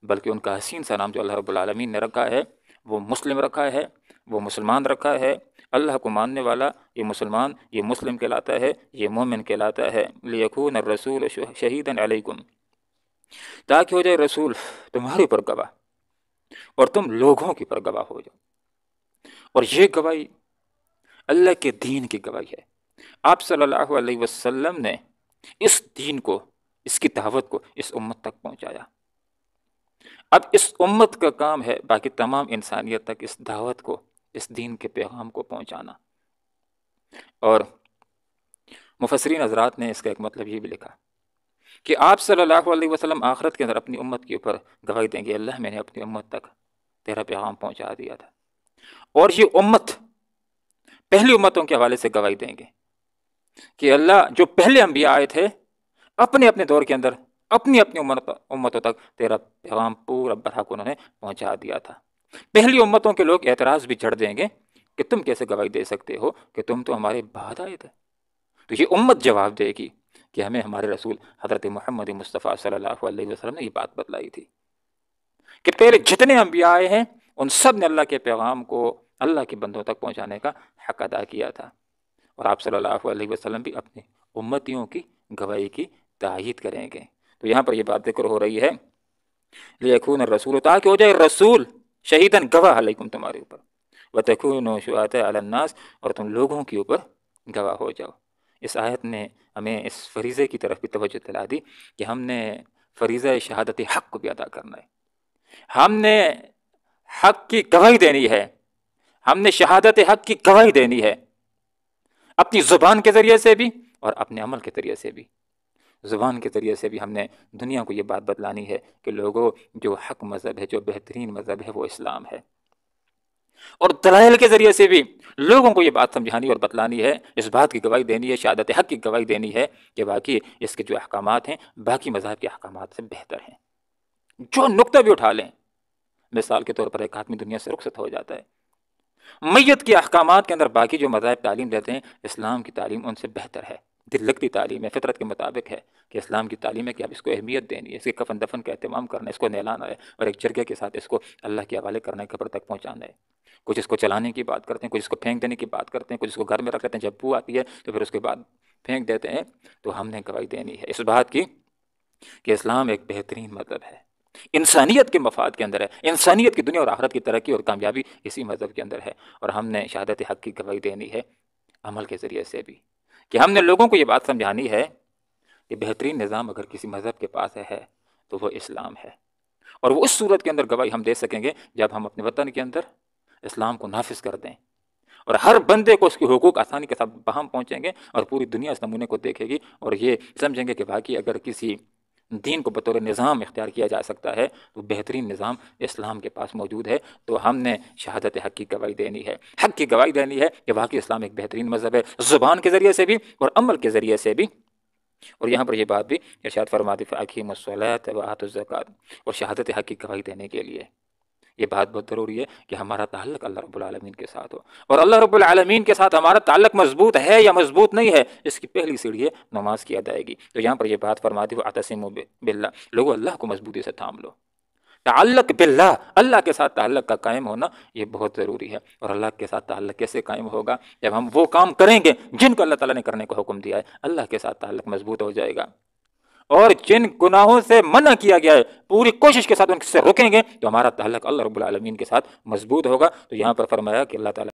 بلکہ ان کا حسین سا نام جو اللہ رب العالمین نے رکھا ہے وہ مسلم رکھا ہے، وہ مسلمان رکھا ہے۔ اللہ کو ماننے والا یہ مسلمان، یہ مسلم کہلاتا ہے، یہ مومن کہلاتا ہے۔ لیکون الرسول شہیدا علیکم، تاکہ ہو جائے رسول تمہارے اوپر گواہ اور تم لوگوں کے اوپر گواہ ہو جاؤ۔ اور یہ گواہی اللہ کے دین کی گواہی ہے۔ آپ صلی اللہ علیہ وسلم نے اس دین کو، اس کی دعوت کو اس امت تک پہنچایا۔ اب اس امت کا کام ہے باقی تمام انسانیت تک اس دعوت کو، اس دین کے پیغام کو پہنچانا۔ اور مفسرین حضرات نے اس کا ایک مطلب یہ بھی لکھا کہ آپ صلی اللہ علیہ وسلم آخرت کے اندر اپنی امت کے اوپر گواہی دیں گے، اللہ میں نے اپنی امت تک تیرا پیغام پہنچا دیا تھا۔ اور یہ امت پہلی امتوں کے حوالے سے گواہی دیں گے کہ اللہ جو پہلے انبیاء آئے تھے اپنے اپنے دور کے اندر اپنی اپنی امتوں تک تیرا پیغام پورا برحق انہوں نے پہنچا دیا تھا۔ پہلی امتوں کے لوگ اعتراض بھی جھڑ دیں گے کہ تم کیسے گواہی دے سکتے ہو کہ تم تو ہمارے بعد آئے تھے۔ تو یہ امت جواب دے گی کہ ہمیں ہمارے رسول حضرت محمد مصطفیٰ صلی اللہ علیہ وسلم نے یہ بات بتلائی تھی کہ پہلے جتنے انبیاء آئے ہیں ان سب نے اللہ کے پیغام کو اللہ کے بندوں تک پہنچانے کا حق ادا کیا تھا، اور آپ صلی اللہ علیہ وسلم بھی اپنے امتیوں کی گواہی کی تائید کریں گے۔ تو یہاں پر یہ بات ذکر ہو رہی ہے لیکون الرسول، تاکہ ہو جائے رسول شہیداً گواہ علیکم تمہارے اوپر، وتکونوا شہداء علی الناس، اور تم لوگوں کے اوپر گواہ ہو جاؤ۔ اس آیت نے ہمیں اس فریضے کی طرف بھی توجہ دلا دی کہ ہم نے فریضہ شہادت حق کو بھی ادا کرنا ہے۔ ہم نے حق کی گواہی دینی ہے، ہم نے شہادت حق کی گواہی دینی ہے، اپنی زبان کے ذریعے سے بھی اور اپنے عمل کے ذریعے سے بھی۔ زبان کے ذریعے سے بھی ہم نے دنیا کو یہ بات بتلانی ہے کہ لوگوں، جو حق مذہب ہے، جو بہترین مذہب ہے وہ اسلام ہے، اور دلائل کے ذریعے سے بھی لوگوں کو یہ بات سمجھانی اور بتلانی ہے، اس بات کی گواہی دینی ہے، شہادت حق کی گواہی دینی ہے کہ باقی اس کے جو احکامات ہیں باقی مذاہب کے احکامات سے بہتر ہیں۔ جو نقطہ بھی اٹھا لیں، مثال کے طور پر ایک آدمی دنیا سے رخصت ہو جاتا ہے، میت کے احکامات کے اندر باقی جو مذاہب تعلیم دیتے ہیں اسلام کی تعلیم ان سے بہتر ہے، دل لگتی تعلیم ہے، فطرت کے مطابق ہے کہ اسلام کی تعلیم ہے کہ اب اس کو اہمیت دینی ہے، اس کے کفن دفن کا اہتمام کرنا ہے، اس کو نہلانا ہے، اور ایک جرگے کے ساتھ اس کو اللہ کے حوالے کرنا ہے، قبر تک پہنچانا ہے۔ کچھ اس کو چلانے کی بات کرتے ہیں، کچھ اس کو پھینک دینے کی بات کرتے ہیں، کچھ اس کو گھر میں رکھ لیتے ہیں، جب بو آتی ہے تو پھر اس کے بعد پھینک دیتے ہیں۔ تو ہم نے گواہی دینی ہے اس بات کی کہ اسلام ایک بہترین مذہب ہے، انسانیت کے مفاد کے اندر ہے، انسانیت کی دنیا اور آخرت کی ترقی اور کامیابی اسی مذہب کے اندر ہے۔ اور ہم نے شہادت حق کی گواہی دینی ہے عمل کے ذریعے سے بھی، کہ ہم نے لوگوں کو یہ بات سمجھانی ہے کہ بہترین نظام اگر کسی مذہب کے پاس ہے تو وہ اسلام ہے، اور وہ اس صورت کے اندر گواہی ہم دے سکیں گے جب ہم اپنے وطن کے اندر اسلام کو نافذ کر دیں، اور ہر بندے کو اس کے حقوق آسانی کے ساتھ بہم پہنچیں گے، اور پوری دنیا اس نمونے کو دیکھے گی اور یہ سمجھیں گے کہ باقی اگر کسی دین کو بطور نظام اختیار کیا جا سکتا ہے تو بہترین نظام اسلام کے پاس موجود ہے۔ تو ہم نے شہادت حق کی گواہی دینی ہے، حق کی گواہی دینی ہے کہ واقعی اسلام ایک بہترین مذہب ہے، زبان کے ذریعے سے بھی اور عمل کے ذریعے سے بھی۔ اور یہاں پر یہ بات بھی ارشاد فرماتے فَأَقِیمُوا الصَّلَاةَ وَآتُوا الزَّکَاةَ، اور شہادت حق کی گواہی دینے کے لیے یہ بات بہت ضروری ہے کہ ہمارا تعلق اللہ رب العالمین کے ساتھ ہو، اور اللہ رب العالمین کے ساتھ ہمارا تعلق مضبوط ہے یا مضبوط نہیں ہے، اس کی پہلی سیڑھی ہے نماز کی ادائیگی۔ تو یہاں پر یہ بات فرماتی وَاعْتَصِمُوا بِاللَّهِ، لوگوں اللہ کو مضبوطی سے تھام لو، تعلق باللہ، اللہ کے ساتھ تعلق کا قائم ہونا یہ بہت ضروری ہے۔ اور اللہ کے ساتھ تعلق کیسے قائم ہوگا؟ جب ہم وہ کام کریں گے جن کو اللہ تعالیٰ نے کرنے کا حکم دیا ہے، اللہ کے ساتھ تعلق مضبوط ہو جائے گا، اور جن گناہوں سے منع کیا گیا ہے پوری کوشش کے ساتھ ان سے روکیں گے تو ہمارا تعلق اللہ رب العالمین کے ساتھ مضبوط ہوگا۔ تو یہاں پر فرمایا کہ اللہ تعالیٰ